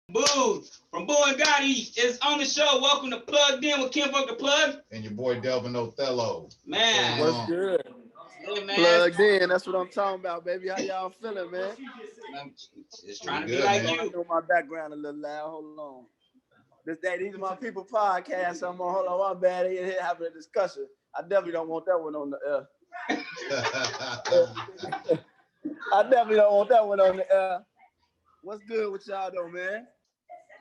Boo from Boo and Gotti is on the show. Welcome to Plugged In with Kinfolk The Plug. And your boy Delvan Othello. Man. What's good? Hey, man. Plugged in. That's what I'm talking about, baby. How y'all feeling, man? I'm just trying to Good, be like man. you. I know my background a little loud. Hold on. These are my people podcast. I'm on. Hold on, my bad. They here having a discussion. I definitely don't want that one on the air. I definitely don't want that one on the air. What's good with y'all though, man?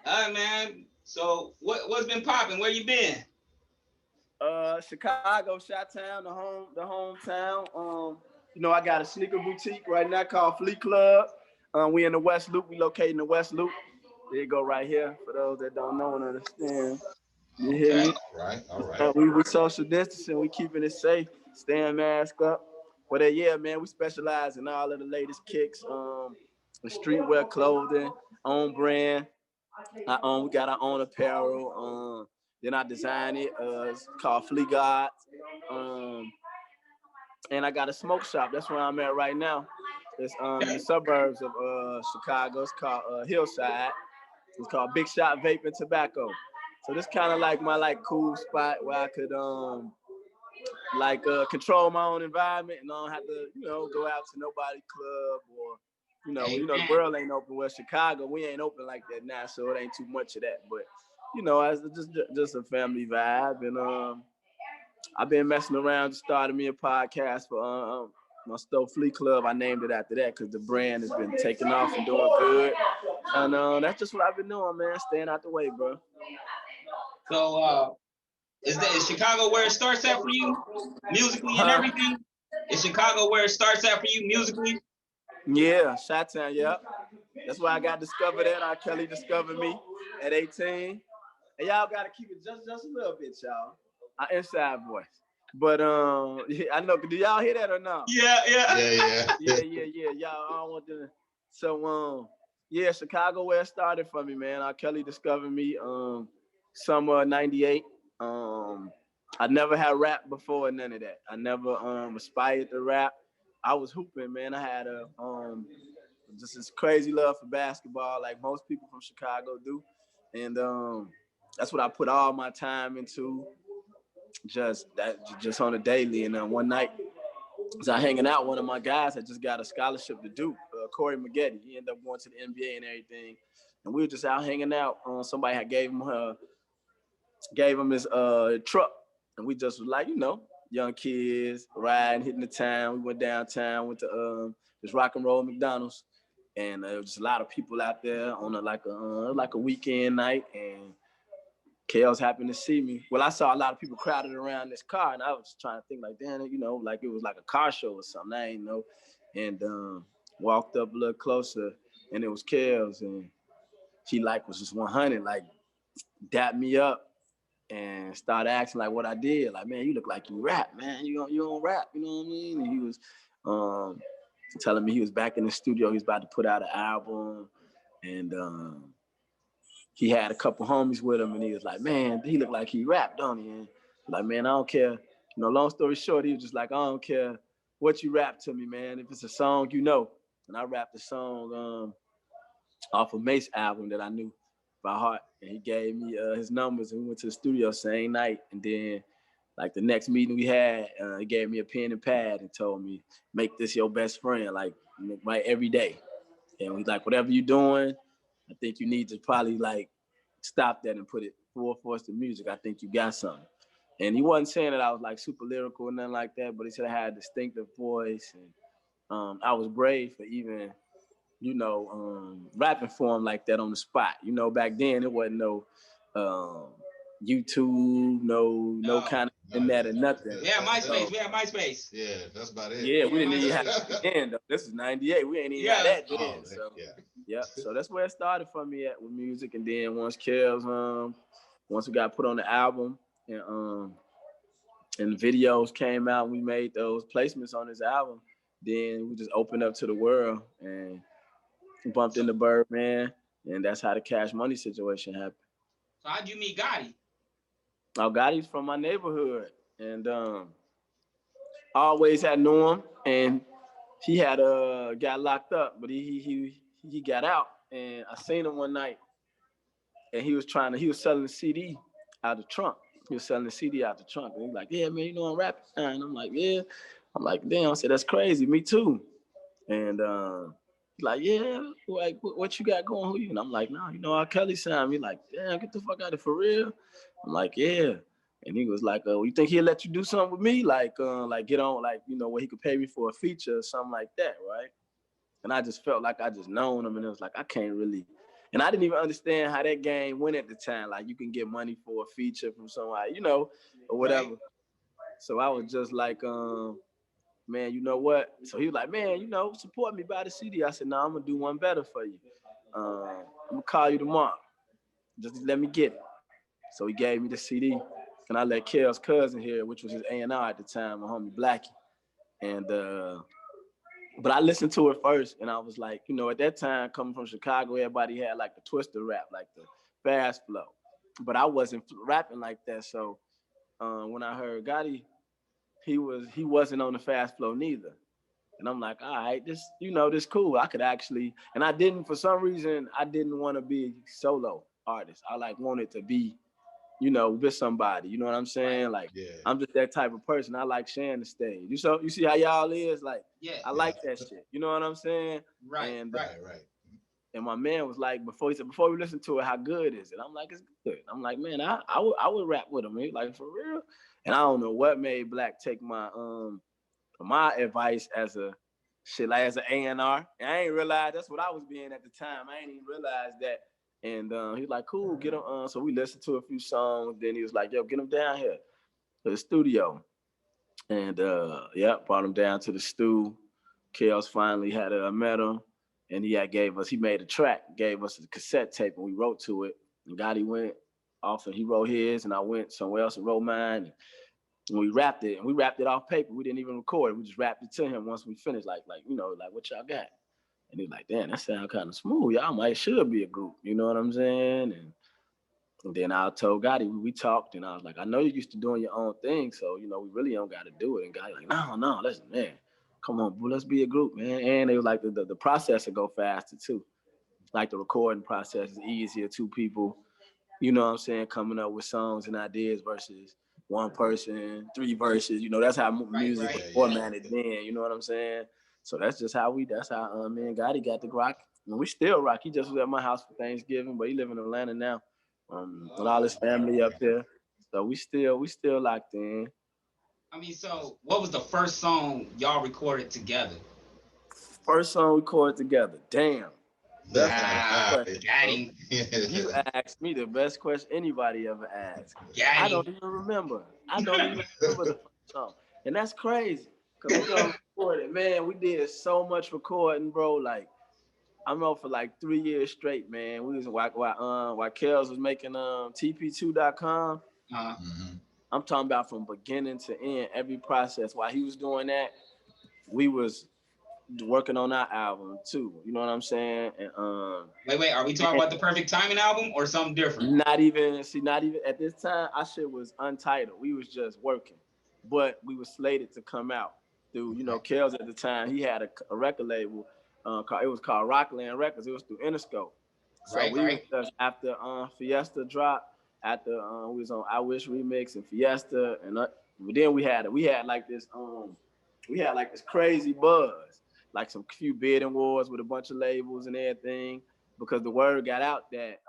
All right, man. So what's been popping? Where you been? Chicago, Chi-Town, the hometown. I got a sneaker boutique right now called Fleet Club. We in the West Loop. We located in the West Loop. There you go, right here. For those that don't know and understand, you hear me? All right. We social distancing. We keeping it safe. Staying masked up. But yeah, man, we specialize in all of the latest kicks, the streetwear clothing, own brand. We got our own apparel. Then I design it. It's called Fleet God. And I got a smoke shop. That's where I'm at right now. It's in the suburbs of Chicago. It's called Hillside. It's called Big Shot Vape and Tobacco. So this kind of like my cool spot where I could control my own environment and don't have to go out to nobody club or the world ain't open. Well, Chicago, we ain't open like that now, so it ain't too much of that. But it's just a family vibe, and I've been messing around. Just started me a podcast for my Stowe Fleet Club. I named it after that because the brand has been taking off and doing good. And that's just what I've been doing, man. Staying out the way, bro. So is Chicago where it starts at for you, musically and everything? Is Chicago where it starts at for you musically? Yeah, Chi-Town, yeah. That's why I got discovered at. R. Kelly discovered me at 18. And y'all gotta keep it just a little bit, y'all. I inside voice. But I know, do y'all hear that or not? Yeah. Y'all, I don't want to. So Chicago where it started for me, man. R. Kelly discovered me summer of '98. I never had rap before, none of that. I never aspired to rap. I was hooping, man. I had just this crazy love for basketball, like most people from Chicago do, and that's what I put all my time into, just on a daily. And one night, I was hanging out, one of my guys had just got a scholarship to Duke, Corey Maggette. He ended up going to the NBA and everything, and we were just out hanging out. Somebody had gave him his truck, and we just was like, young kids riding, hitting the town. We went downtown, went to this rock and roll McDonald's, and there was just a lot of people out there on a weekend night. And Kels happened to see me. Well, I saw a lot of people crowded around this car, and I was trying to think like, damn, like it was like a car show or something. I ain't know. And walked up a little closer, and it was Kels, and he was just 100, dapped me up and started asking like what I did. Like, man, you look like you rap, man. You don't rap, you know what I mean? And he was telling me he was back in the studio. He was about to put out an album, and he had a couple homies with him, and he was like, man, he looked like he rapped, don't he? And like, man, I don't care. Long story short, he was just like, I don't care what you rap to me, man. If it's a song, And I rapped the song off of Mace album that I knew by heart, and he gave me his numbers, and we went to the studio same night. And then the next meeting we had, he gave me a pen and pad and told me, make this your best friend, right every day. And we whatever you're doing, I think you need to probably stop that and put it full force to music. I think you got something. And he wasn't saying that I was super lyrical or nothing like that, but he said I had a distinctive voice, and I was brave for even rapping for him like that on the spot. Back then it wasn't no YouTube, no kind of internet or nothing. Yeah, MySpace. We had MySpace. Yeah, that's about it. Yeah, we didn't even have it then, though. This is '98. We ain't even had that then. So that's where it started for me with music. And then once we got put on the album, and the videos came out, we made those placements on this album. Then we just opened up to the world and bumped into Birdman, and that's how the Cash Money situation happened. So how'd you meet Gotti? Oh, Gotti's from my neighborhood, and always had known him, and he had got locked up, but he got out, and I seen him one night, and he was selling the CD out the trunk. He was selling the CD out the trunk. And he's like, yeah, man, you know I'm rapping. And I'm like, yeah. I'm like, damn. I said, that's crazy. Me too. And he's like, yeah, like, what you got going? Who you? And I'm like, nah, you know, R. Kelly signed me. Like, damn, get the fuck out of it for real. I'm like, yeah. And he was like, you think he'll let you do something with me? Like get on, like, you know, where he could pay me for a feature or something like that, right? And I just felt like I just known him, and it was like, I can't really. And I didn't even understand how that game went at the time. Like, you can get money for a feature from somebody, you know, or whatever. Right. So I was just like, man, you know what? So he was like, man, you know, support me, buy the CD. I said, no, I'm gonna do one better for you. I'm gonna call you tomorrow. Just let me get it. So he gave me the CD, and I let Kel's cousin hear, which was his A&R at the time, my homie Blackie. And but I listened to it first, and I was like, you know, at that time, coming from Chicago, everybody had like the twister rap, like the fast flow. But I wasn't rapping like that. So when I heard Gotti, he wasn't on the fast flow neither. And I'm like, all right, this cool. I could actually, and I didn't, for some reason, I didn't want to be a solo artist. I like wanted to be, you know, with somebody. You know what I'm saying? Like, yeah. I'm just that type of person. I like sharing the stage. You see how y'all is? Like, yeah, I like that shit. You know what I'm saying? Right, and, right. And my man was like, before we listen to it, how good is it? I'm like, it's good. I'm like, man, I would rap with him. He like, for real? And I don't know what made Black take my advice as a shit, like as an A&R. And I ain't realized that's what I was being at the time. I ain't even realized that. And he was like, cool, get him on. So we listened to a few songs. Then he was like, yo, get him down here to the studio. And brought him down to the stew. Kels finally had met him. And he made a track, gave us a cassette tape, and we wrote to it. And Gotti went off and he wrote his, and I went somewhere else and wrote mine. And we rapped it, and we rapped it off paper. We didn't even record it. We just rapped it to him once we finished, like you know, like what y'all got? And he was like, damn, that sound kind of smooth. Y'all should be a group. You know what I'm saying? And then I told Gotti, we talked, and I was like, I know you're used to doing your own thing, so, you know, we really don't got to do it. And Gotti like, no, listen, man, come on, boo, let's be a group, man. And they was like, the process would go faster, too. Like, the recording process is easier, 2 people, you know what I'm saying, coming up with songs and ideas versus 1 person, 3 verses. You know, that's how music was formatted then, you know what I'm saying? So that's how me and Gotti got the rock. And we still rock. He just was at my house for Thanksgiving, but he live in Atlanta now. With all his family up there. So we still locked in. I mean, so what was the first song y'all recorded together? First song recorded together. Damn. Gotti. You asked me the best question anybody ever asked. Gotti. I don't even remember the first song. And that's crazy. Because we're going to record it. Man, we did so much recording, bro. Like, I'm out for like 3 years straight, man. We was while Kels was making TP2.com. I'm talking about from beginning to end, every process. While he was doing that, we was working on our album too. You know what I'm saying? And wait, are we talking about the Perfect Timing album or something different? Not even at this time. Our shit was untitled. We was just working, but we were slated to come out through. You know, Kels at the time, he had a record label. It was called Rockland Records. It was through Interscope. So was just after Fiesta dropped, after we was on I Wish Remix and Fiesta, and then we had like this crazy buzz, like some few bidding wars with a bunch of labels and everything, because the word got out that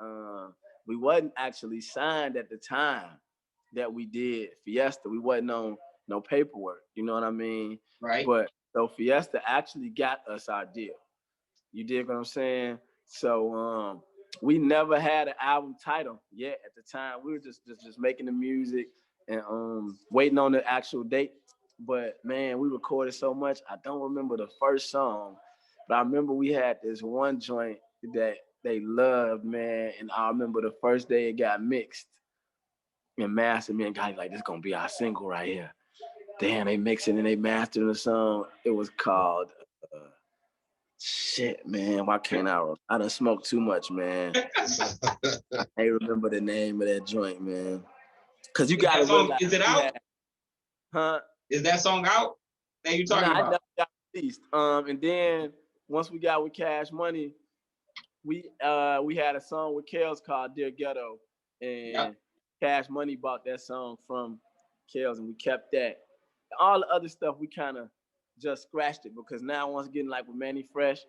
we wasn't actually signed at the time that we did Fiesta. We wasn't on no paperwork, you know what I mean? Right. But so Fiesta actually got us our deal. You dig what I'm saying? So we never had an album title yet at the time. We were just making the music and waiting on the actual date. But man, we recorded so much. I don't remember the first song, but I remember we had this one joint that they loved, man. And I remember the first day it got mixed and mastered. Me and Gotti like, this gonna be our single right here. Damn, they mixing and they mastering the song. It was called shit, man. Why can't I done smoked too much, man. I ain't remember the name of that joint, man. Cause you gotta realize. Is it out? Huh? Is that song out that you talking about? I never got released. And then once we got with Cash Money, we had a song with Kels called Dear Ghetto, and Cash Money bought that song from Kels, and we kept that. All the other stuff we kind of just scratched it because now once getting like with Manny Fresh,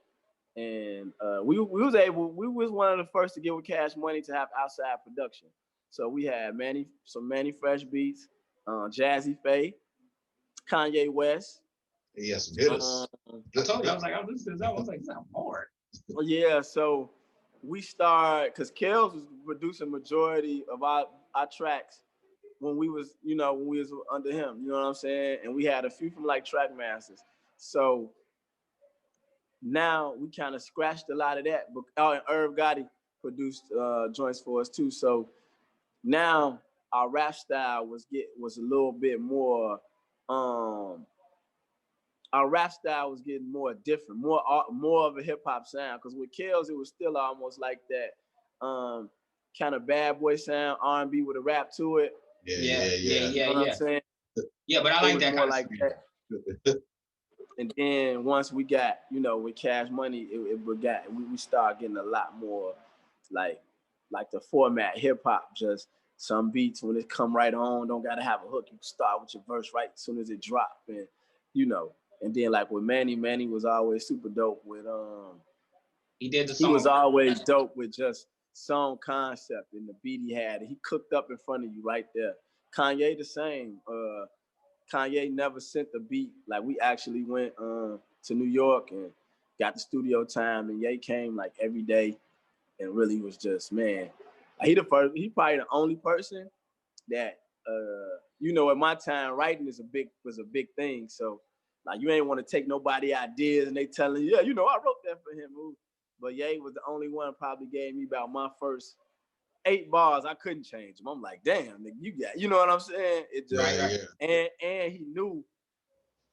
and we was one of the first to get with Cash Money to have outside production. So we had some Manny Fresh beats, Jazzy Faye, Kanye West. Yes, hitters. I told you, I was like, I listened to that. I was like, it's not hard. Yeah, so we started because Kels was producing majority of our tracks when we was under him, you know what I'm saying? And we had a few from like Track Masters. So now we kind of scratched a lot of that. But and Irv Gotti produced joints for us too. So now our rap style was a little bit more our rap style was getting more different, more of a hip hop sound. Because with Kels, it was still almost like that kind of bad boy sound, R&B with a rap to it. Yeah. You know what I'm saying? Yeah, but I like that more kind like of that. And then once we got, with Cash Money, we started getting a lot more like the format hip hop, just some beats when it come right on, don't gotta have a hook. You can start with your verse right as soon as it drop, and and then like with Manny was always super dope with he was always dope with just song concept and the beat he had. He cooked up in front of you right there. Kanye the same. Kanye never sent the beat. Like we actually went to New York and got the studio time, and Ye came like every day and really was just, man. He probably the only person that at my time writing was a big thing. So like you ain't want to take nobody ideas and they telling you, yeah, I wrote that for him. But Ye was the only one probably gave me about my first 8 bars. I couldn't change them. I'm like, damn, nigga, you know what I'm saying? It just and he knew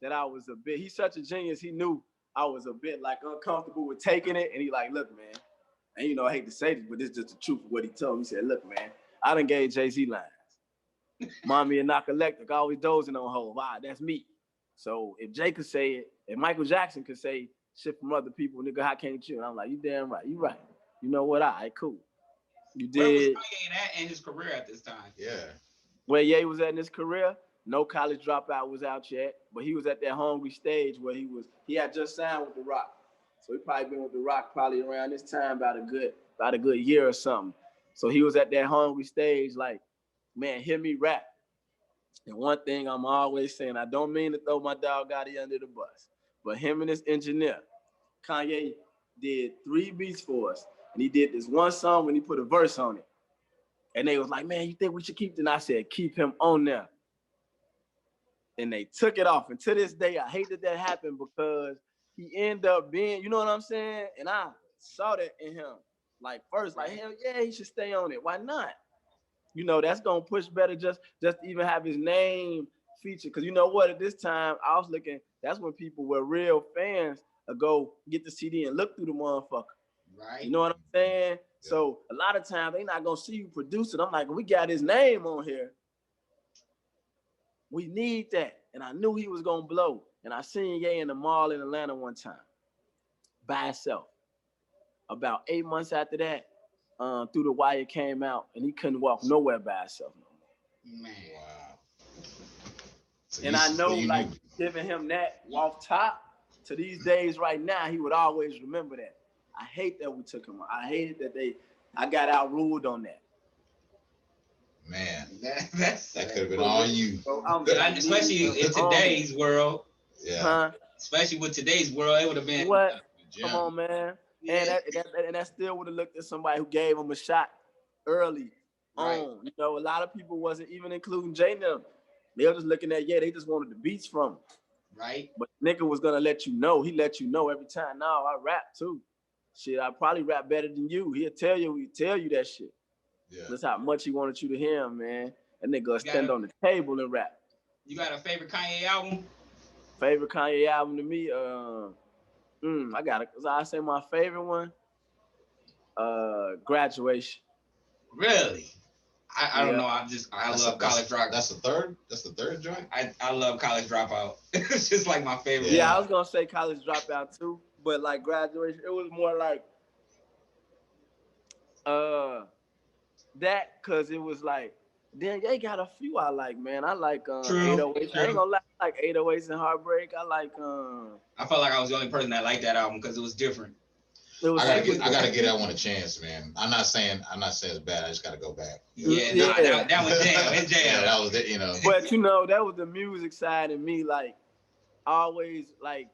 that I was a bit. He's such a genius. He knew I was a bit like uncomfortable with taking it, and he like, look, man, and I hate to say this, but this is just the truth of what he told me. He said, look, man, I done gave Jay-Z lines. Mommy and Knock Electric, always dozing on hold. Wow, that's me. So if Jay could say it, if Michael Jackson could say shit from other people, nigga, how can't you? And I'm like, you damn right, you right. You know what? All right, cool. You did. Where was Kanye at in his career at this time? Yeah. Where Ye was at in his career, no College Dropout was out yet, but he was at that hungry stage where he had just signed with The Rock. So he probably been with The Rock probably around this time about a good year or something. So he was at that hungry stage like, man, hear me rap. And one thing I'm always saying, I don't mean to throw my dog Gotti under the bus, but him and his engineer, Kanye, did 3 beats for us. And he did this one song when he put a verse on it. And they was like, man, you think we should keep it? And I said, keep him on there. And they took it off. And to this day, I hate that happened because he ended up being, you know what I'm saying? And I saw that in him. Like first, like, hell yeah, he should stay on it. Why not? That's gonna push better just to even have his name featured. Cause you know what? At this time, I was looking, that's when people were real fans go get the CD and look through the motherfucker. Right. You know what I'm saying? Yeah. So a lot of times they not gonna see you produce it. I'm like, we got his name on here. We need that. And I knew he was gonna blow. And I seen Ye in the mall in Atlanta one time by himself. About 8 months after that, Through the Wire came out, and he couldn't walk nowhere by himself no more. Man. Wow. So and I know, like, giving him that off top to these days right now, he would always remember that. I hate that we took him. I hated that I got outruled on that. Man, that could have been all you. Especially in today's world. Yeah. Huh? Especially with today's world, it would have been. What? Come on, man. Yeah. And that still would have looked at somebody who gave him a shot early on. Right. A lot of people wasn't even including Jay and them. They were just looking at, they just wanted the beats from him. Right. But nigga was gonna let you know. He let you know every time. No, I rap too. Shit, I probably rap better than you. He'll tell you that shit. Yeah. That's how much he wanted you to hear him, man. That nigga stand on the table and rap. You got a favorite Kanye album? Favorite Kanye album to me? I got it. I say my favorite one. Graduation. Really? I don't know. I love College Dropout. That's the third. That's the third joint. I love College Dropout. It's just like my favorite. Yeah, I was gonna say College Dropout too, but like Graduation, it was more like That cause it was like, then they got a few I like, man. I like True, 808. I ain't true. gonna lie, I like 808s and Heartbreak. I like I felt like I was the only person that liked that album because it was different. it was I super gotta give that one a chance, man. I'm not saying it's bad. I just gotta go back. Yeah, yeah. nah, that was jam. It's jam. Yeah, that was it. You know. But that was the music side of me, like always like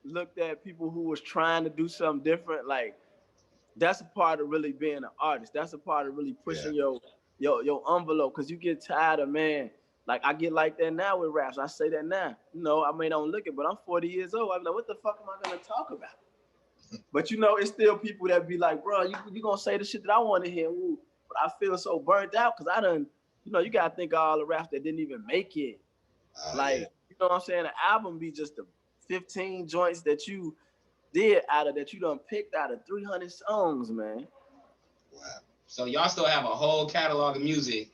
looked at people who was trying to do something different. Like that's a part of really being an artist. That's a part of really pushing your envelope. Cause you get tired of, man. Like I get like that now with raps. I say that now. I may don't look it, but I'm 40 years old. I'm like, what the fuck am I gonna talk about? But it's still people that be like, bro, you gonna say the shit that I want to hear. Ooh. But I feel so burnt out because I done, you gotta think of all the raps that didn't even make it. Like, Yeah. you know what I'm saying? The album be just the 15 joints that you did out of that you done picked out of 300 songs, man. Wow. So y'all still have a whole catalog of music.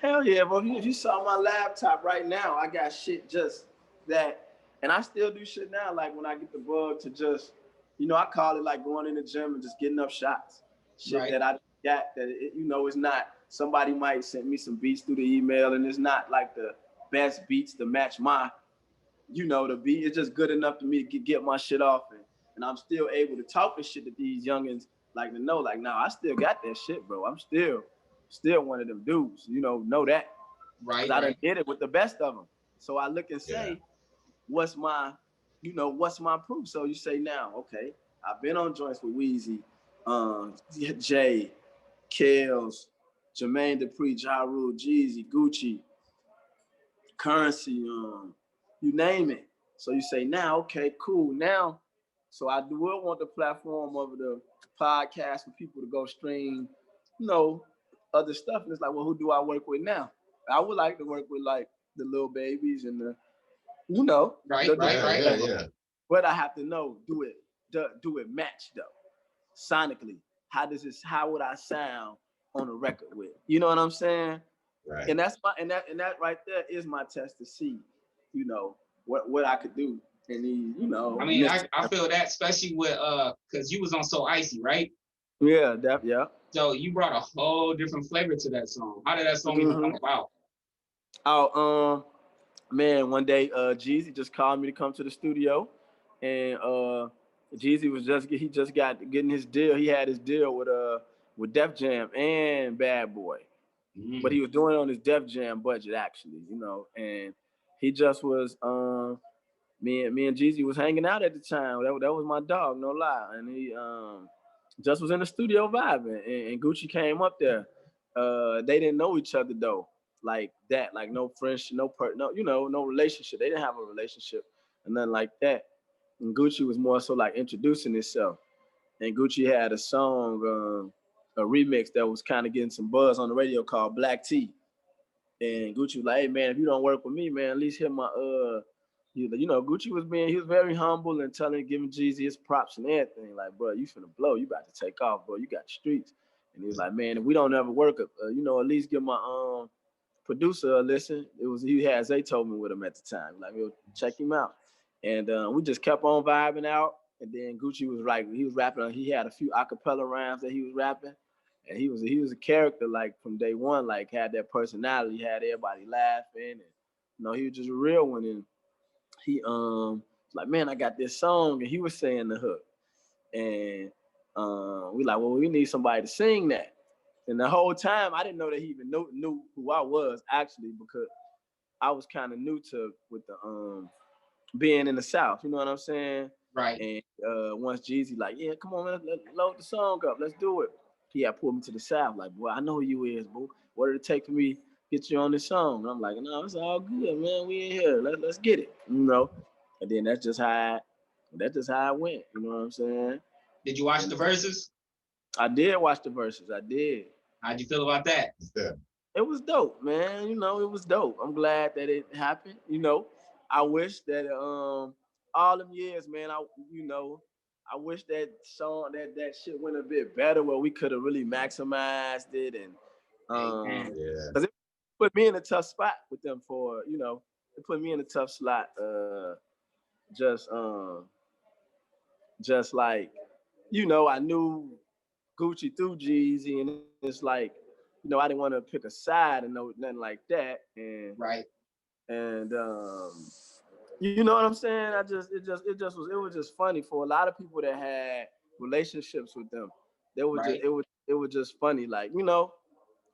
Hell yeah, bro. If you saw my laptop right now, I got shit just that. And I still do shit now, like when I get the bug to just, I call it like going in the gym and just getting up shots. Shit Right. that I got that, it's not, somebody might send me some beats through the email and it's not like the best beats to match my, the beat. It's just good enough to me to get my shit off. And I'm still able to talk the shit that these youngins like to know. Like, nah, I still got that shit, bro. I'm still one of them dudes, know that. Right. Cause I done Right. did it with the best of them. So I look and say, Yeah. what's my proof? So you say now, okay, I've been on joints with Weezy, Jay, Kales, Jermaine Dupri, Ja Rule, Jeezy, Gucci, Currency, you name it. So you say now, okay, cool. Now, so I will want the platform of the podcast for people to go stream, other stuff. And it's like, well, who do I work with now? I would like to work with like the Lil Babies and the, Right. Right. Yeah. but I have to know, do it match though, sonically. How would I sound on a record with? You know what I'm saying? Right. And that's that right there is my test to see, what I could do. And I mean, I feel that, especially with because you was on So Icy, right? yeah. So you brought a whole different flavor to that song. How did that song even come about? Oh, man, one day Jeezy just called me to come to the studio, and Jeezy was just getting his deal. He had his deal with Def Jam and Bad Boy. But he was doing it on his Def Jam budget, actually, and he just was, me and Jeezy was hanging out at the time. That was my dog, no lie. And he just was in the studio vibing, and Gucci came up there. They didn't know each other though, like that, like no friendship, no relationship. They didn't have a relationship and nothing like that. And Gucci was more so like introducing himself. And Gucci had a song, a remix that was kind of getting some buzz on the radio called Black Tea. And Gucci was like, hey man, if you don't work with me, man, at least hit my Gucci he was very humble and giving Jeezy his props and everything. Like, bro, you finna blow, you about to take off, bro. You got the streets. And he was like, man, if we don't ever work, at least give my producer a listen. He had Zaytoven with him at the time. Like, we'll check him out. And we just kept on vibing out. And then Gucci was he was rapping. He had a few acapella rhymes that he was rapping. And he was a character like from day one, like had that personality, had everybody laughing, and he was just a real one. And he like, man, I got this song, and he was saying the hook, and we like, well, we need somebody to sing that. And the whole time, I didn't know that he even knew who I was actually, because I was kind of new with the being in the South. You know what I'm saying? Right. And once Jeezy like, yeah, come on, man, let's load the song up, let's do it. He had pulled me to the South, like, boy, I know who you is, boo. What did it take for me to get you on this song? And I'm like, no, it's all good, man. We in here. Let's get it, And then that's just how it went. You know what I'm saying? Did you watch the verses? I did watch the verses. I did. How'd you feel about that? Yeah. It was dope, man. It was dope. I'm glad that it happened. I wish that all them years, man, I wish that song that shit went a bit better, where we could have really maximized it, and because it put me in a tough spot with them it put me in a tough slot. Just like, I knew Gucci through Jeezy, and it's like, you know, I didn't want to pick a side and no nothing like that, and Right. and you know what I'm saying? It was just funny for a lot of people that had relationships with them. They were just Right. it was just funny, like, you know,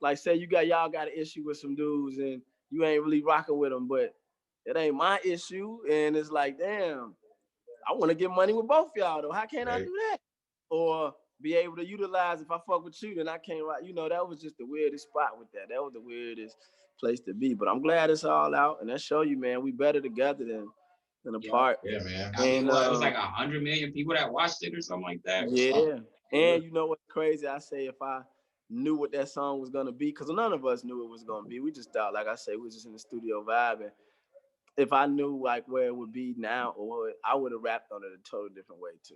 like say y'all got an issue with some dudes and you ain't really rocking with them, but it ain't my issue, and it's like, damn, I want to get money with both y'all though. How can I do that? Or be able to utilize, if I fuck with you, then I can't rock. You know, that was just the weirdest spot with that. That was the weirdest place to be. But I'm glad it's all out, and that show you, man, we better together than apart. Yeah, man. I mean, And well, it was like 100 million people that watched it or something like that. yeah, and you know what's crazy? I say if I knew what that song was gonna be, because none of us knew it was gonna be. We just thought, like I say, we was just in the studio vibing. If I knew like where it would be now, or I would have rapped on it a total different way too.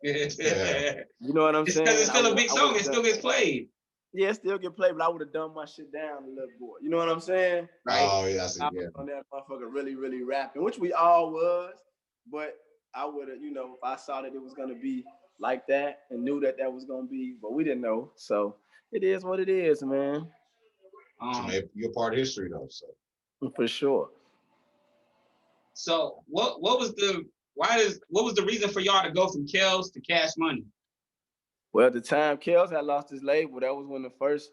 Yeah. You know what I'm It's saying? because it's still a big song. It still gets played. Yeah, it still get played, but I would have dumbed my shit down a little more. You know what I'm saying? Right. Oh yeah, I see. I was on that motherfucker really, really rapping, which we all was. But I would have, you know, if I saw that it was gonna be like that and knew that that was gonna be, but we didn't know. So it is what it is, man. You're part of history though, so For sure. So what was the reason for y'all to go from Kells to Cash Money? Well, at the time Kells had lost his label, that was when the first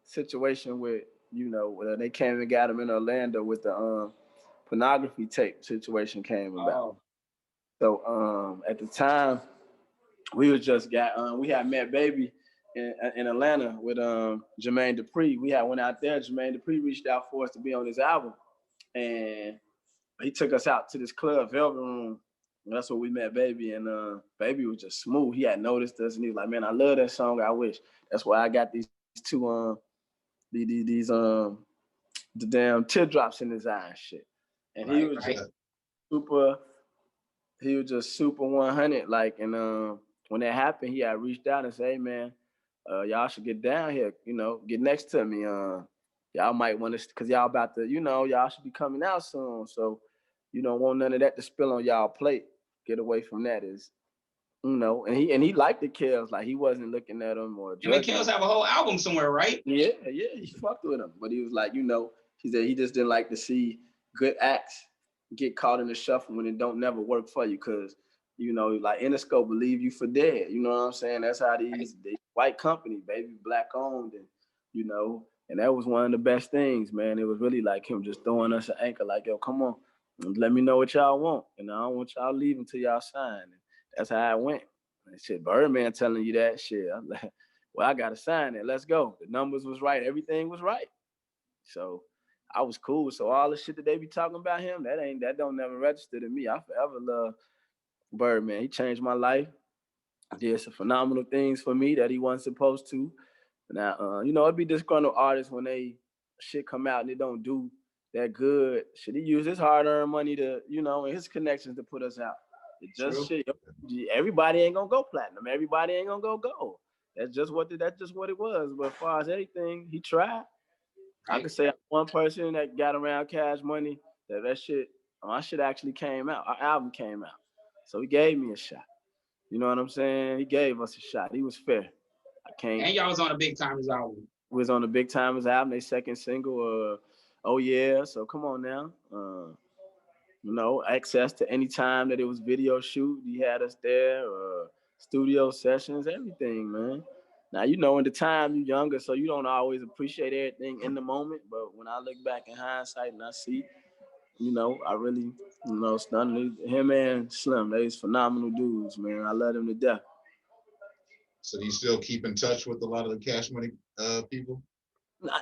situation with, you know, when they came and got him in Orlando with the pornography tape situation came about. So at the time, we was just we had met Baby in Atlanta with Jermaine Dupri. We had went out there. Jermaine Dupri reached out for us to be on his album, and he took us out to this club, Velvet Room. And that's where we met Baby, and Baby was just smooth. He had noticed us, and he was like, "Man, I love that song. I wish." That's why I got these two these the damn teardrops in his eye and shit. And he was just super. He was just super 100. Like, and when that happened, he had reached out and said, "Hey, man, y'all should get down here. You know, get next to me. Y'all might want to, cause y'all about to, you know, y'all should be coming out soon. So, you don't want none of that to spill on y'all plate. Get away from that. Is, you know." And he liked the Kells. Like, he wasn't looking at them or I mean, judging. Kells have a whole album somewhere, right? Yeah, he fucked with him. But he was like, you know, he said he just didn't like to see good acts get caught in the shuffle when it don't never work for you, because, you know, like Interscope will leave you for dead. You know what I'm saying? That's how these white company, baby, black owned, and, you know, and that was one of the best things, man. It was really like him just throwing us an anchor, like, yo, come on, let me know what y'all want, and I don't want y'all leaving till y'all sign. And that's how it went. And shit, Birdman telling you that shit. I'm like, well, I gotta sign it. Let's go. The numbers was right. Everything was right. So I was cool. So all the shit that they be talking about him, that don't never register to me. I forever love Birdman. He changed my life. Did some phenomenal things for me that he wasn't supposed to. Now, you know, it'd be disgruntled artists when they shit come out and it don't do that good. Should he use his hard-earned money to, you know, and his connections to put us out? It just shit. Everybody ain't gonna go platinum. Everybody ain't gonna go gold. That's just what it was. But as far as anything, he tried. I could say one person that got around Cash Money, that shit, my shit actually came out. Our album came out. So he gave me a shot. You know what I'm saying? He gave us a shot. He was fair. I can't. And y'all was on a Big Timers album. We was on the Big Timers album, their second single, Oh Yeah. So come on now. You know, access to any time that it was video shoot. He had us there, studio sessions, everything, man. Now, you know, in the time you're younger, so you don't always appreciate everything in the moment. But when I look back in hindsight and I see, you know, I really, you know, stunned. Him and Slim, they's phenomenal dudes, man. I love them to death. So do you still keep in touch with a lot of the Cash Money people?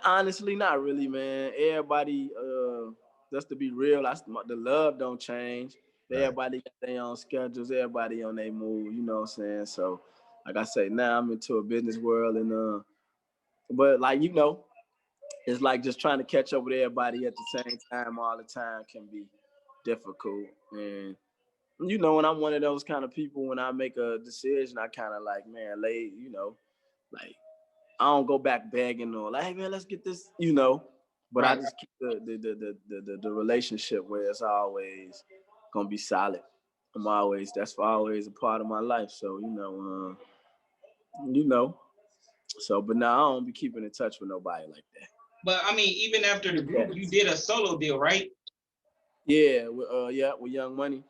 Honestly, not really, man. Everybody, just to be real, the love don't change. Everybody got their own schedules. Everybody on their move. You know what I'm saying? So, like I say, now I'm into a business world, and but like, you know, it's like just trying to catch up with everybody at the same time all the time can be difficult. And you know, when I'm one of those kind of people, when I make a decision, I kind of like, man, you know, like, I don't go back begging or like, hey man, let's get this, you know. But I just keep the relationship where it's always gonna be solid. That's always a part of my life. So, you know, you know. So, but now I don't be keeping in touch with nobody like that. But I mean, even after the group, you did a solo deal, right? Yeah, with Young Money.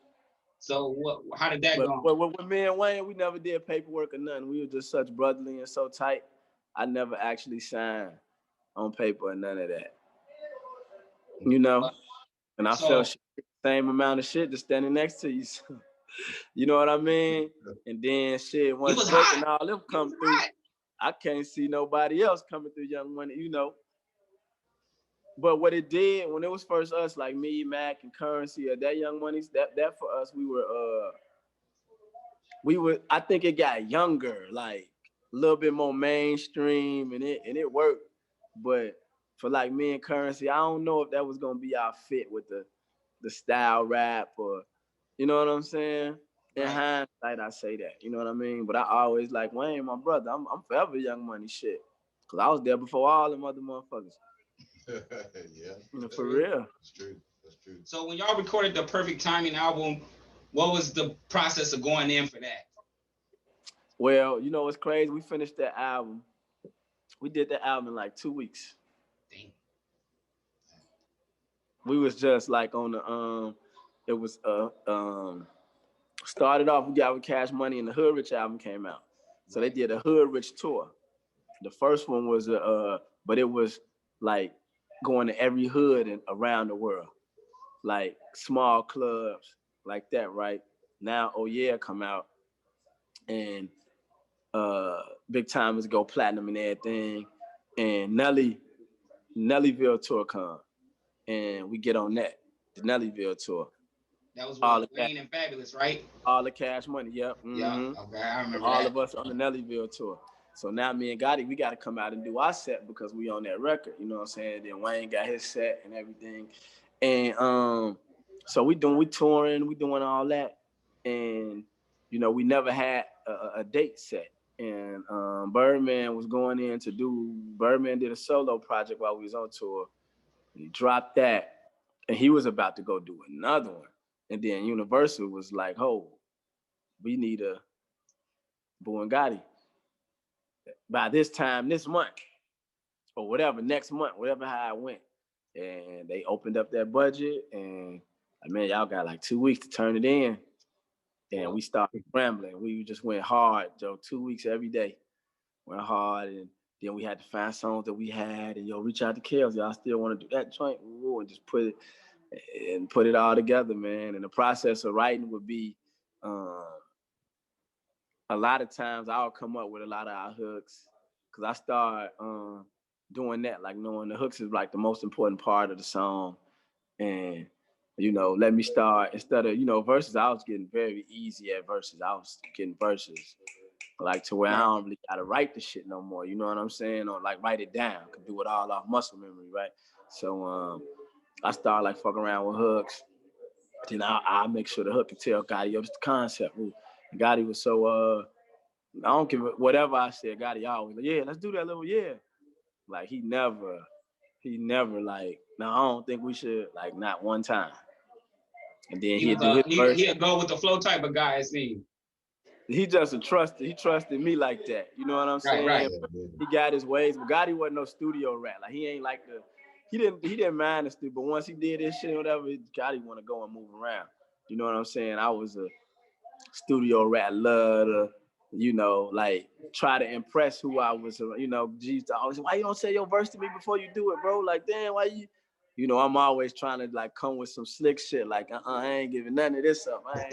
So how did that go? But with me and Wayne, we never did paperwork or nothing. We were just such brotherly and so tight. I never actually signed on paper or none of that. You know? And I felt the same amount of shit just standing next to you. You know what I mean? And then shit, once Drake and all them come through, I can't see nobody else coming through Young Money, you know. But what it did when it was first us, like me, Mac, and Currency, or that Young Money's, that for us, we were. I think it got younger, like a little bit more mainstream, and it worked. But for like me and Currency, I don't know if that was gonna be our fit with the style rap, or you know what I'm saying. In hindsight, I say that, you know what I mean. But I always like Wayne, my brother. I'm forever Young Money shit, cause I was there before all them other motherfuckers. Yeah, For real. That's true. That's true. So when y'all recorded the Perfect Timing album, what was the process of going in for that? Well, you know what's crazy? We finished that album. We did that album in like 2 weeks. Dang. We was just like on the it was started off, we got with Cash Money, and the Hood Rich album came out. So they did a Hood Rich tour. The first one was but it was like going to every hood and around the world, like small clubs like that, right? Now Oh Yeah come out, and Big Timers go platinum and everything, and Nellyville tour come, and we get on that, the Nellyville tour. That was with Wayne and Fabulous, right? All the Cash Money, yep. Yeah, okay, I remember all that. of us on the Nellyville tour. So now me and Gotti, we got to come out and do our set because we on that record, you know what I'm saying? Then Wayne got his set and everything. And so we touring, we doing all that. And, you know, we never had a date set. And Birdman was going in to Birdman did a solo project while we was on tour. He dropped that, and he was about to go do another one. And then Universal was like, "Oh, we need a Boo and Gotti by this time this month, or whatever, next month, whatever how it went." And they opened up that budget, and like, man, y'all got like 2 weeks to turn it in. And we started scrambling. We just went hard, Joe. 2 weeks every day, went hard, and then we had to find songs that we had, and reach out to Kels. Y'all still want to do that joint? Ooh, and just put it all together, man. And the process of writing would be, a lot of times I'll come up with a lot of our hooks, because I start doing that, like knowing the hooks is like the most important part of the song. And, let me start, instead of, verses, I was getting very easy at verses. I was getting verses like to where I don't really gotta write the shit no more. You know what I'm saying? Or like write it down. Could do it all off muscle memory, right? So I start like fucking around with hooks. Then I'll make sure the hook can tell Gotti, yo, it's the concept. Ooh. Gotti was so I don't give a, whatever I said, Gotti always like, yeah, let's do that little, yeah. Like he never like, no, I don't think we should, like not one time. And then he'd do his verse. He'd go with the flow type of guy, see. He just he trusted me like that. You know what I'm saying? Right. He got his ways, but Gotti wasn't no studio rat. Like he ain't like he didn't mind the studio, but once he did this shit or whatever, Gotti want to go and move around. You know what I'm saying? I was a studio rat, love to, like try to impress who I was. G's always, why you don't say your verse to me before you do it, bro? Like, damn, why you? I'm always trying to like come with some slick shit. Like, I ain't giving none of this up. I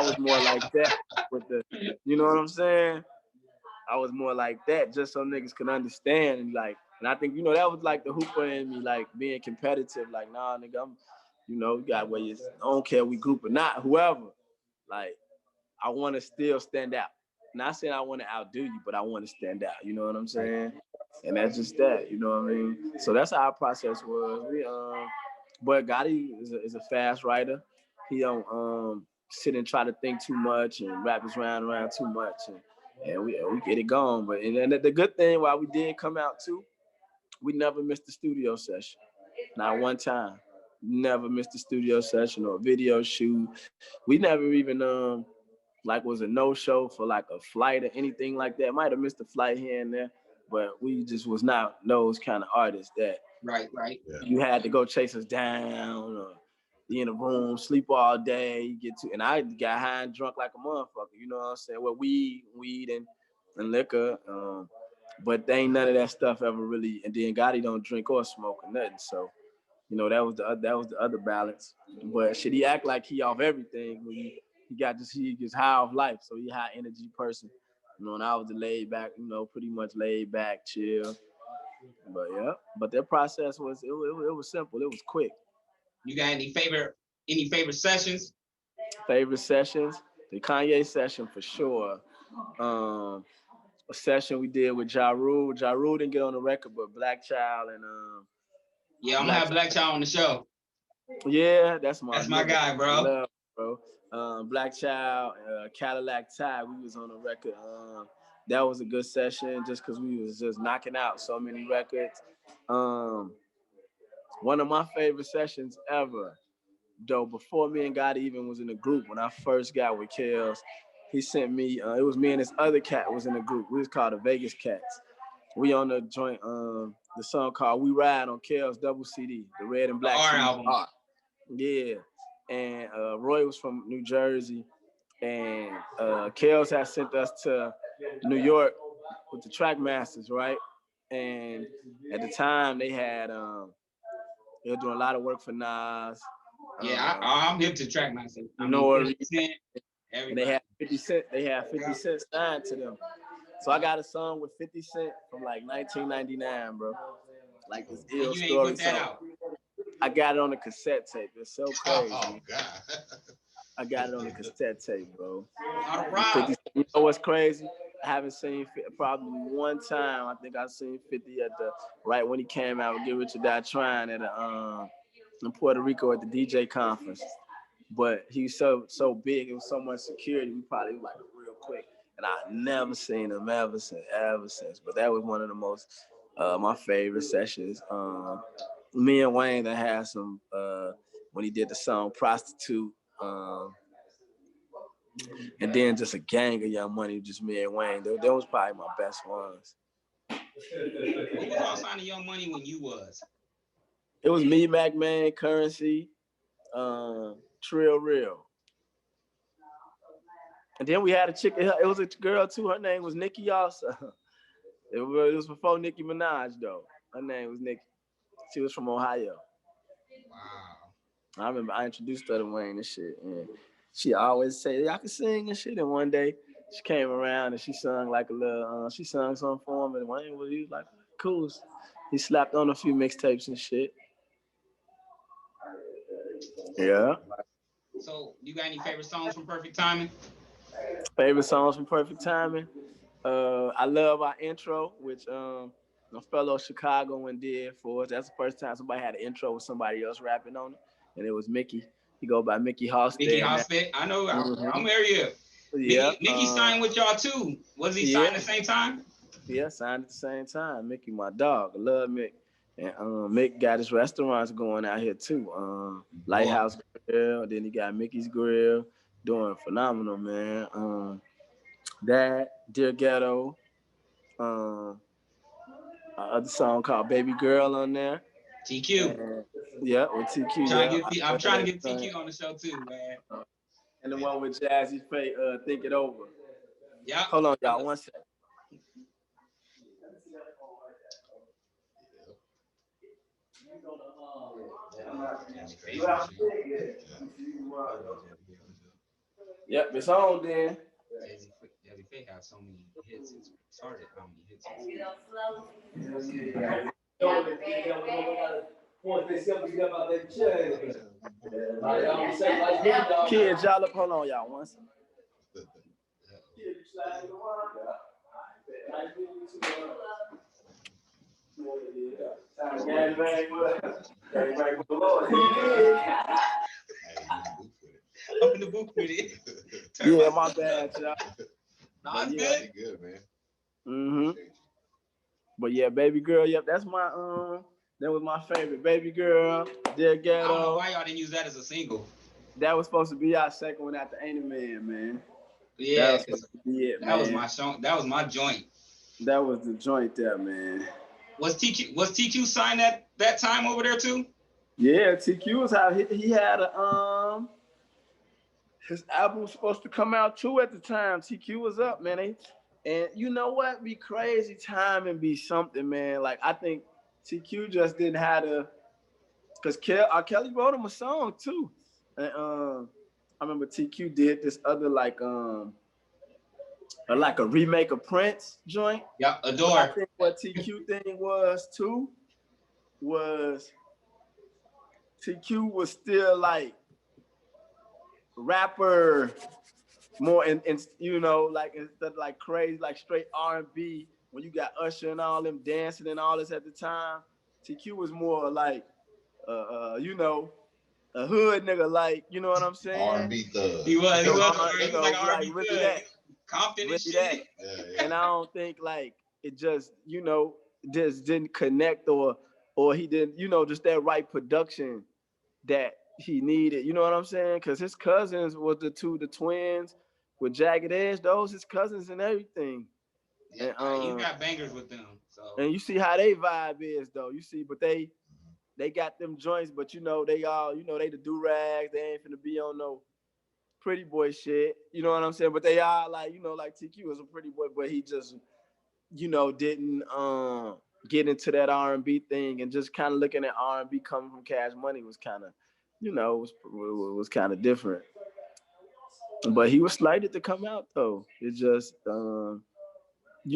was more like that with you know what I'm saying? I was more like that just so niggas could understand. And I think, that was like the hooper in me, like being competitive. Like, nah, nigga, I'm, you got where you, I don't care we group or not, whoever. Like, I want to still stand out. Not saying I want to outdo you, but I want to stand out. You know what I'm saying? And that's just that. You know what I mean? So that's how our process was. But Gotti is a fast writer. He don't sit and try to think too much and wrap his around too much, and we get it going. But and the good thing, while we did come out too, we never missed the studio session. Not one time. Never missed the studio session or video shoot. We never even like was a no-show for like a flight or anything like that. Might have missed a flight here and there, but we just was not those kind of artists that Right. you had to go chase us down or be in a room, sleep all day, you get to, and I got high and drunk like a motherfucker, you know what I'm saying? Well, weed and liquor, but they ain't none of that stuff ever really, and then Gotti don't drink or smoke or nothing, so, you know, that was the other balance. But shit, he act like he off everything when he gets high off life, so he high energy person, you know, and I was the laid back, you know, pretty much laid back, chill. But yeah, but their process was it was simple. It was quick. You got any favorite sessions? Favorite sessions? The Kanye session for sure. A session we did with Ja Rule. Ja Rule didn't get on the record, but Black Child and Yeah, I'm gonna have Black Child on the show. Yeah, that's my guy, bro. Love, bro. Black Child, Cadillac Tie. We was on the record. That was a good session just because we was just knocking out so many records. One of my favorite sessions ever, though, before me and Gotti even was in the group, when I first got with Kels, he sent me, it was me and this other cat was in the group. We was called the Vegas Cats. We on the joint, the song called We Ride on Kels double CD, the red and black CD. album. Yeah. And Roy was from New Jersey. And Kels had sent us to New York with the Trackmasters, right? And at the time they had they were doing a lot of work for Nas. Yeah, I'm hip to Trackmasters. You know what? And they had 50 Cent. They had 50 Cent signed to them. So I got a song with 50 Cent from like 1999, bro. Like this ill you story. Ain't put that out. I got it on the cassette tape. It's so crazy. Oh God. I got it on the cassette tape, bro. All right. You know what's crazy? I haven't seen probably one time. I think I seen 50 at the right when he came out with Get Rich or Die Trying at in Puerto Rico at the DJ conference. But he's so big, it was so much security. We probably was like real quick, and I never seen him ever since. But that was one of the most my favorite sessions. Me and Wayne that had some when he did the song Prostitute. And then just a gang of Young Money, just me and Wayne. That was probably my best ones. Who was on signing Young Money when you was? It was me, Mac Man, Currency, Trill Real. And then we had a chick, it was a girl too, her name was Nikki also. It was before Nicki Minaj though. Her name was Nikki. She was from Ohio. Wow. I remember I introduced her to Wayne and shit. And she always say, I can sing and shit. And one day she came around and she sung like a little, she sung something for him. And Wayne he was like, cool. He slapped on a few mixtapes and shit. Yeah. So you got any favorite songs from Perfect Timing? Favorite songs from Perfect Timing? I love our intro, which a fellow Chicagoan did for us. That's the first time somebody had an intro with somebody else rapping on it. And it was Mickey. He go by Mickey Hosted. Mickey Hosted. I know. Mm-hmm. I'm area. Yeah. Mickey signed with y'all too. Was he signed at the same time? Yeah, signed at the same time. Mickey, my dog. I love Mick. And Mick got his restaurants going out here too. Lighthouse Grill. Then he got Mickey's Grill. Doing phenomenal, man. That, Dear Ghetto. Other song called Baby Girl on there. TQ. And, yeah, with TQ. I'm trying to get TQ on the show too, man. And the one with Jazzy Faye, Think It Over. Yeah. Hold on, y'all. One second. Yep, it's on then. Jazzy Faye had so many hits. It's started how many hits. Kids, y'all look, hold on, y'all. One second. I'm in the booth with it. Yeah, my bad, y'all. No, it's good. Good, man. Mm-hmm. But yeah, Baby Girl, yep, that's my that was my favorite. Baby Girl, Dear Ghetto. I don't know why y'all didn't use that as a single. That was supposed to be our second one after Ain't a Man, man. Yeah, That was supposed to be it, that was man. my song. That was my joint. That was the joint there, man. Was TQ signed that time over there too? Yeah, TQ was how he had a his album was supposed to come out too at the time. TQ was up, man. And you know what? Be crazy time and be something, man. Like I think TQ just didn't have to, cause Kelly wrote him a song too. And I remember TQ did this other like a remake of Prince joint. Yeah, But I Adore. think what TQ thing was too was TQ was still like rapper more in you know, like instead of like crazy, like straight R&B, when you got Usher and all them dancing and all this at the time, TQ was more like you know, a hood nigga, like, you know what I'm saying? R&B thug. He was You like know, an like R&B really thug. that. Compton Really and that. shit. Yeah. And I don't think like it just, you know, just didn't connect or he didn't, you know, just that right production that he needed. You know what I'm saying? Because his cousins was the twins with Jagged Edge. Those his cousins and everything. Yeah, And you got bangers with them. So and you see how they vibe is though. You see, but they got them joints, but you know they all, you know, they the do rags. They ain't finna be on no pretty boy shit. You know what I'm saying? But they are like, you know, like TQ was a pretty boy, but he just, you know, didn't get into that R&B thing, and just kind of looking at R&B coming from Cash Money was kind of, you know, was kind of different. But he was slated to come out though. It just, you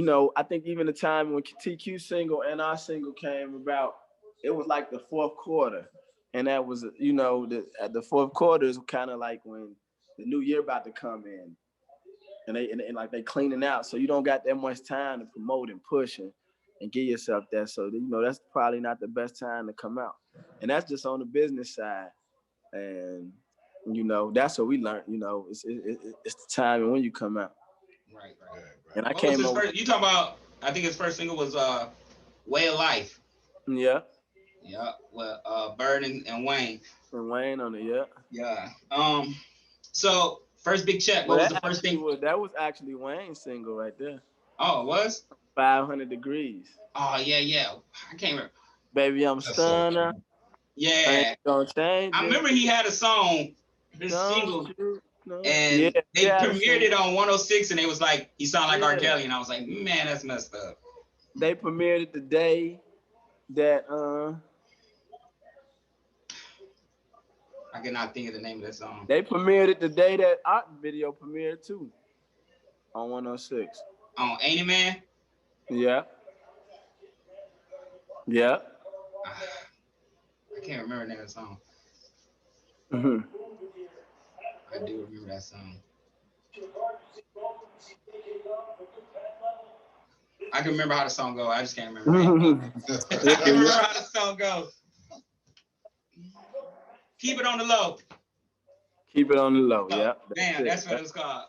know, I think even the time when TQ single and our single came about, it was like the fourth quarter, and that was, you know, at the fourth quarter is kind of like when the new year about to come in, and and like they cleaning out, so you don't got that much time to promote and push and get yourself there. So you know that's probably not the best time to come out, and that's just on the business side. And you know that's what we learned. You know, it's the time and when you come out. right. And I What was came his over. first? You talking about? I think his first single was Way of Life. Yeah. Yeah, well, Bird and Wayne. And Wayne on it. Yeah. Yeah. So first big check. What Well, was the first thing? that was actually Wayne's single right there. Oh, it was? 500 Degrees. Oh yeah. I can't remember. Baby, I'm That's so stunner. cool. I Yeah, ain't gonna change I it. remember he had a song, his Don't single, you know? and Yeah, they yeah, premiered it on 106, and it was like he sounded like R. Yeah. Kelly, and I was like, man, that's messed up. They premiered it the day that I cannot think of the name of that song. they premiered it the day that art video premiered too. On 106. On Ain't It Man? Yeah. Yeah. I can't remember the name of the song. Mm-hmm. I do remember that song. I can remember how the song go. I just can't remember. I can remember how the song goes. Keep it on the low. Keep it on the low. Oh, Yeah. damn, that's what it was called.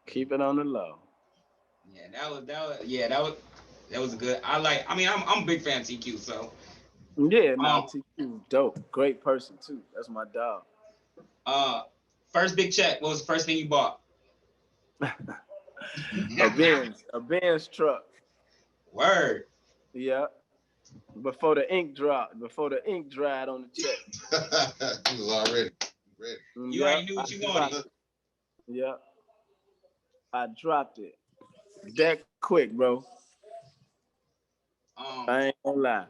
Keep it on the low. Yeah, that was good. I'm a big fan of TQ, so Yeah, now TQ dope. Great person too. That's my dog. first big check. What was the first thing you bought? A Benz truck. Word. Yeah. Before the ink dried on the check. He was already ready. You already knew what you wanted. Yeah. I dropped it. That quick, bro. I ain't gonna lie.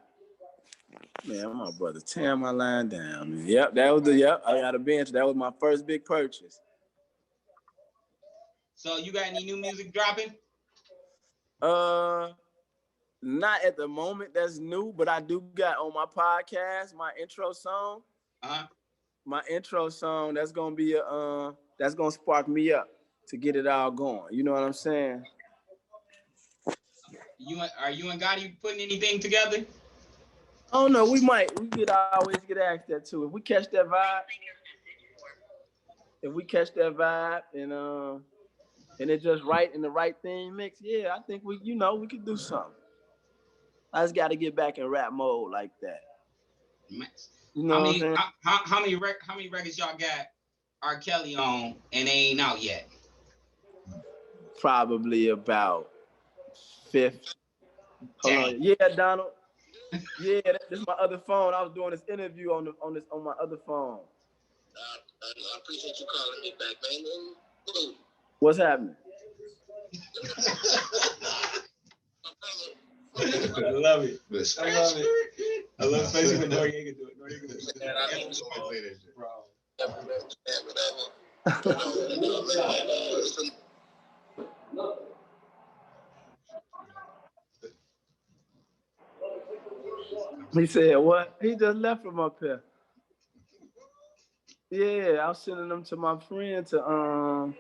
Man, my brother tearing my line down. Man. Yep, I got a bench. That was my first big purchase. So you got any new music dropping? Not at the moment that's new, but I do got on my podcast my intro song. My intro song that's gonna be that's gonna spark me up to get it all going. You know what I'm saying? Are you and Gotti putting anything together? Oh no, we always get asked that too. If we catch that vibe, and it's just right in the right thing mix, yeah, I think we could do something. I just got to get back in rap mode like that. You know what I'm saying? How many records y'all got R. Kelly on and they ain't out yet? Probably about fifth. Hold on. Yeah, Donald. Yeah, this is my other phone. I was doing this interview on my other phone. I appreciate you calling me back, man. What's happening? I love it. I love it. I love especially when Noriega do it. Noriega do it. He said what? He just left from up here. Yeah, I was sending them to my friend to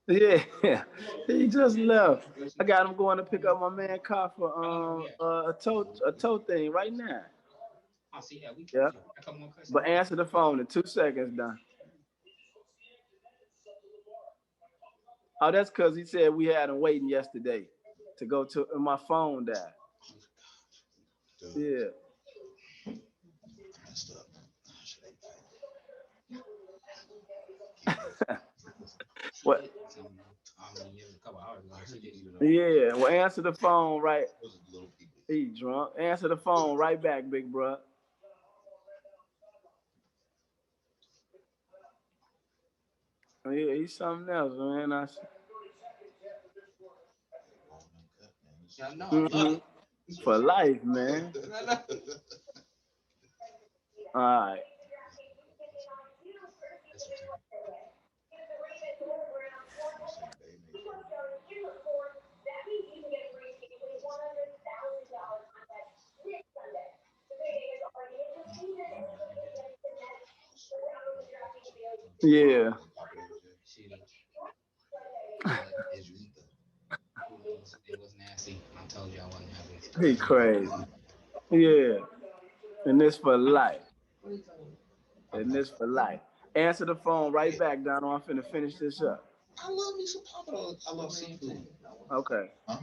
yeah, he just left. I got him going to pick up my man car for a tow thing right now. Yeah, but answer the phone in 2 seconds, Don. Oh, that's because he said we had him waiting yesterday to go to, and my phone died. Yeah. What? Yeah, well, answer the phone right. He drunk. Answer the phone right back, big bro. Yeah, he's something else, man. For life, man. All right. Yeah. It was nasty. I told you I wasn't happy. He crazy. Yeah. And this for life. And this for life. Answer the phone right back, Donald. I'm finna finish this up. I love me some papa. I love seafood. Okay. Huh?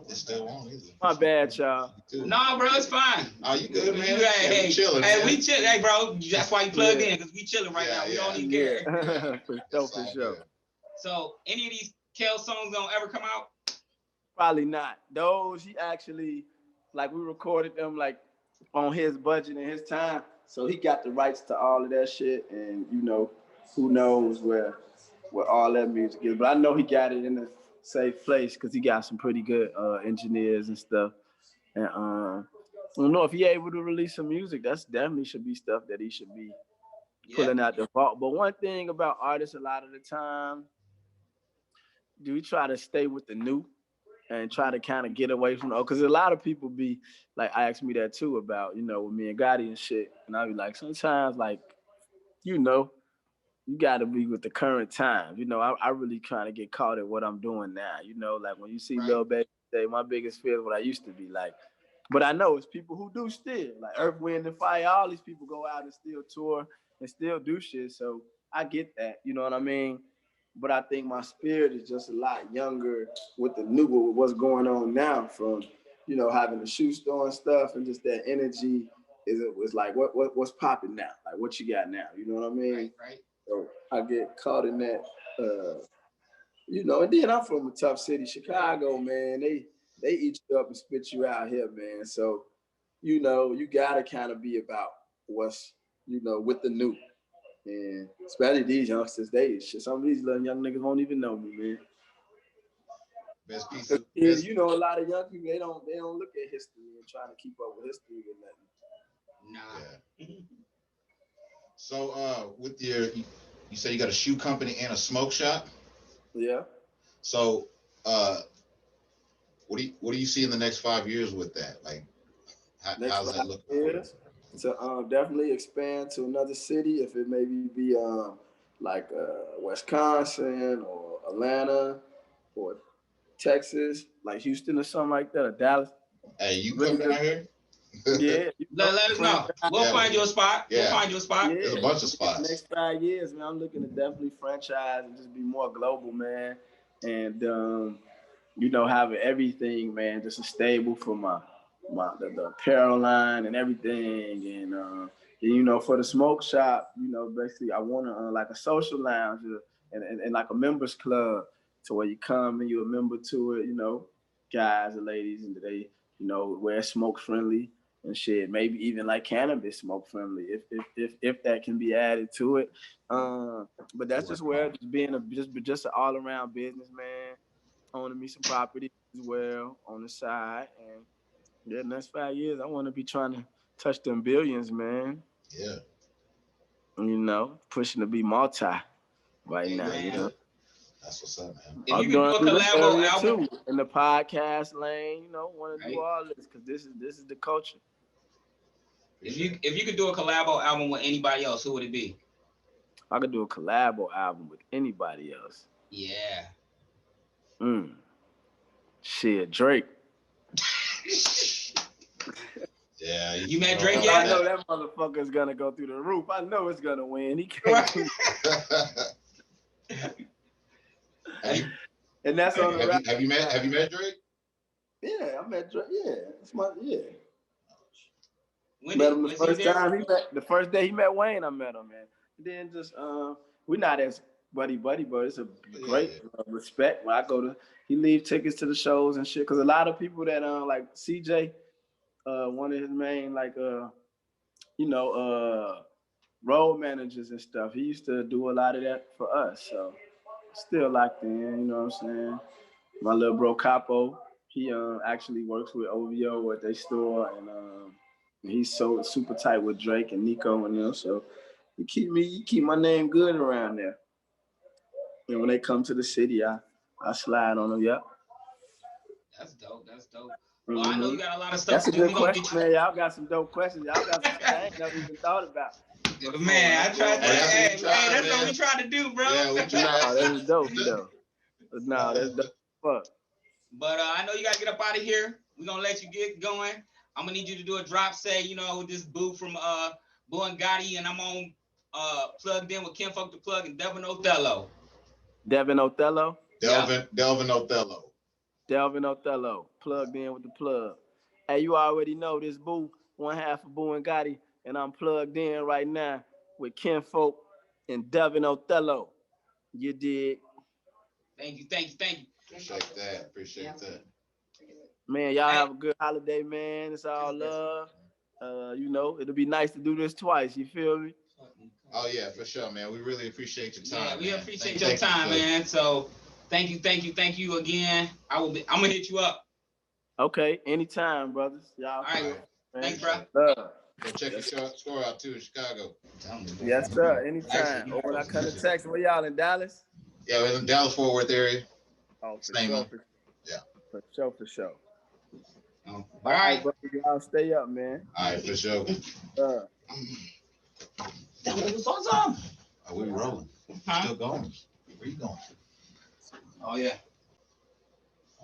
It's still on either. My bad, y'all. No, bro, it's fine. Oh, you good, man? Hey, we chilling. Hey, man. we chilling. Hey, bro, that's why you plugged in, because we chilling right now. We don't even care. For sure. So, any of these Kel songs gonna ever come out? Probably not. Those he actually, like, we recorded them like on his budget and his time, so he got the rights to all of that shit. And you know, who knows where all that music is. But I know he got it in a safe place because he got some pretty good engineers and stuff. And I don't know if he able to release some music. That's definitely should be stuff that he should be pulling out the vault. But one thing about artists, a lot of the time, do we try to stay with the new and try to kind of get away from, because a lot of people be like, ask me that too about, you know, with me and Gotti and shit. And I be like, sometimes, like, you know, you got to be with the current times. You know, I really trying to get caught at what I'm doing now. You know, like when you see Lil Baby say, my biggest fear is what I used to be like. But I know it's people who do still. Like Earth, Wind, and Fire, all these people go out and still tour and still do shit. So I get that. You know what I mean? But I think my spirit is just a lot younger with the new, with what's going on now, from, you know, having the shoe store and stuff, and just that energy was like, what's popping now? Like, what you got now? You know what I mean? Right. So I get caught in that, you know. And then I'm from a tough city, Chicago, man. They eat you up and spit you out here, man. So, you know, you gotta kind of be about what's, you know, with the new. And especially these youngsters, some of these little young niggas won't even know me, man. Best piece of you know, a lot of young people, they don't look at history and trying to keep up with history or nothing. Nah. Yeah. So with you say you got a shoe company and a smoke shop? Yeah. So what do you see in the next 5 years with that? Like how's that looking? To definitely expand to another city, if it maybe be like Wisconsin or Atlanta or Texas, like Houston or something like that, or Dallas. Hey, you come down here? Yeah. Let us know. We'll find you a spot. Yeah. We'll find you a spot. Yeah. There's a bunch of spots. The next 5 years, man, I'm looking to definitely franchise and just be more global, man. And having everything, man, just a stable for the apparel line and everything, and for the smoke shop, basically I want to like a social lounge and like a members club to where you come and you're a member to it, guys and ladies, and they, where it's smoke friendly and shit. Maybe even like cannabis smoke friendly, if that can be added to it. But that's just where just being just an all around businessman, owning me some property as well on the side, and the next 5 years I want to be trying to touch them billions, man. Yeah. Pushing to be multi right now. Man. That's what's up, man. If you could do a collabo album too, in the podcast lane, want to do all this because this is the culture. If you could do a collabo album with anybody else, who would it be? I could do a collabo album with anybody else. Yeah. Shit, Drake. Yeah. You met Drake yet? I know that motherfucker's gonna go through the roof. I know it's gonna win. He can't. And that's on the rap. Have you met Drake? Yeah, I met Drake. Yeah, it's met him the first time. The first day he met Wayne, I met him, man. And then just we're not as buddy, but it's a great respect when I go to. He leave tickets to the shows and shit because a lot of people that like CJ, one of his main road managers and stuff. He used to do a lot of that for us, so still locked in. You know what I'm saying? My little bro Capo, he actually works with OVO at their store, and he's so super tight with Drake and Nico and them. So he keep my name good around there. And when they come to the city, I slide on them. Yep. That's dope. Well, I know you got a lot of stuff That's to a do. good question, man. Y'all got some dope questions. Y'all got some I ain't never even thought about. Man, I tried to. Hey, that's what we trying to do, bro. Yeah, that's dope, though. No, that's dope. Fuck. But I know you gotta get up out of here. We're gonna let you get going. I'm gonna need you to do a drop. Say, this Boo from Boo Gotti, and I'm on plugged in with Kinfolk The Plug and Delvan Othello. Delvan Othello. Delvan Othello. Delvan Othello, plugged in with the plug. Hey, you already know this Boo, one half of Boo and Gotti, and I'm plugged in right now with Kinfolk and Delvan Othello. You did. Thank you. Appreciate that. Man, y'all have a good holiday, man. It's all love. It'll be nice to do this twice. You feel me? Oh yeah, for sure, man. We really appreciate your time. Yeah, we appreciate your time, man. So thank you again. I'm gonna hit you up. Okay, anytime, brothers. Y'all. All right. Thanks, bro. Go check your store out too in Chicago. Yes, sir. Anytime. Or when I come to Texas, where y'all in Dallas? Yeah, we're in Dallas Fort Worth area. Oh, for Same sure. Yeah. For sure. All right, brother, y'all stay up, man. All right, for sure. What's up? Are we rolling? Huh? Still going? Where you going? Oh yeah.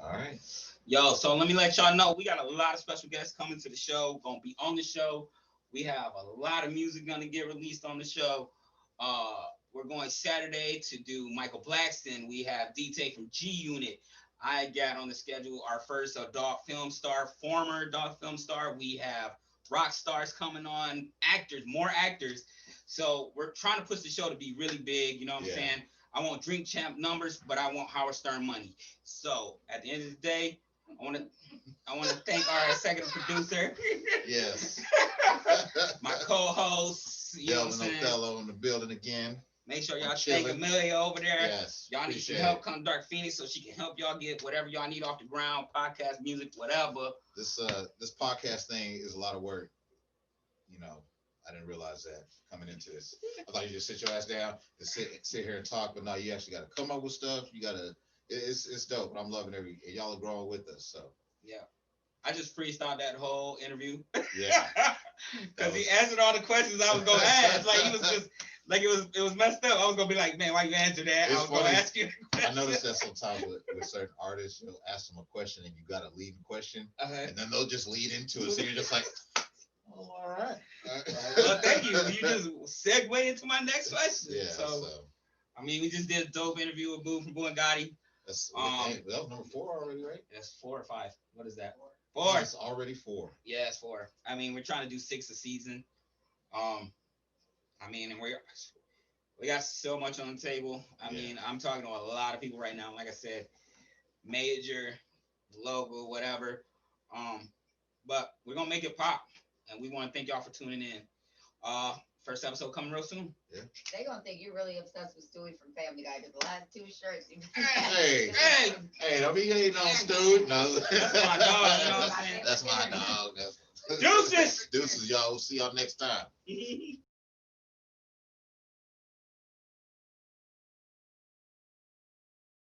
All right. Yo, so let me let y'all know we got a lot of special guests coming to the show, gonna be on the show. We have a lot of music gonna get released on the show. We're going Saturday to do Michael Blackston. We have DT from G Unit. I got on the schedule our first adult film star, former adult film star. We have rock stars coming on, actors, more actors. So we're trying to push the show to be really big. You know what I'm saying? I want Drink Champ numbers, but I want Howard Stern money. So at the end of the day, I want to thank our executive producer. Yes. My co-host. Delvan Othello in the building again. Make sure y'all thank Amelia over there. Yes. Y'all need some help. Come Dark Phoenix so she can help y'all get whatever y'all need off the ground, podcast, music, whatever. This podcast thing is a lot of work. I didn't realize that coming into this. I thought you just sit your ass down and sit here and talk, but no, you actually got to come up with stuff. You got to. It's dope, but I'm loving y'all are growing with us. So yeah, I just freestyled that whole interview. Yeah, because he answered all the questions I was gonna ask. Like he was just like it was messed up. I was gonna be like, man, why you answer that? I was gonna ask you. I noticed that sometimes with certain artists, you'll ask them a question and you got a leading question, and then they'll just lead into it. So you're just like. Oh, all right. Well, thank you. You just segue into my next question. Yeah. So. I mean, we just did a dope interview with Boo from Boo Gotti. That's that was number 4 already, right? That's 4 or 5. What is that? Yeah, 4. it's already 4. Yeah, it's 4. I mean, we're trying to do 6 a season. I mean, and we got so much on the table. I mean, I'm talking to a lot of people right now. Like I said, major, local, whatever. But we're gonna make it pop, and we want to thank y'all for tuning in. First episode coming real soon. Yeah. They gonna think you're really obsessed with Stewie from Family Guy because the last 2 shirts. Hey, don't be hating on Stu. No. That's my dog. You know what I'm saying? That's my dog. Deuces. Deuces, y'all. We'll see y'all next time.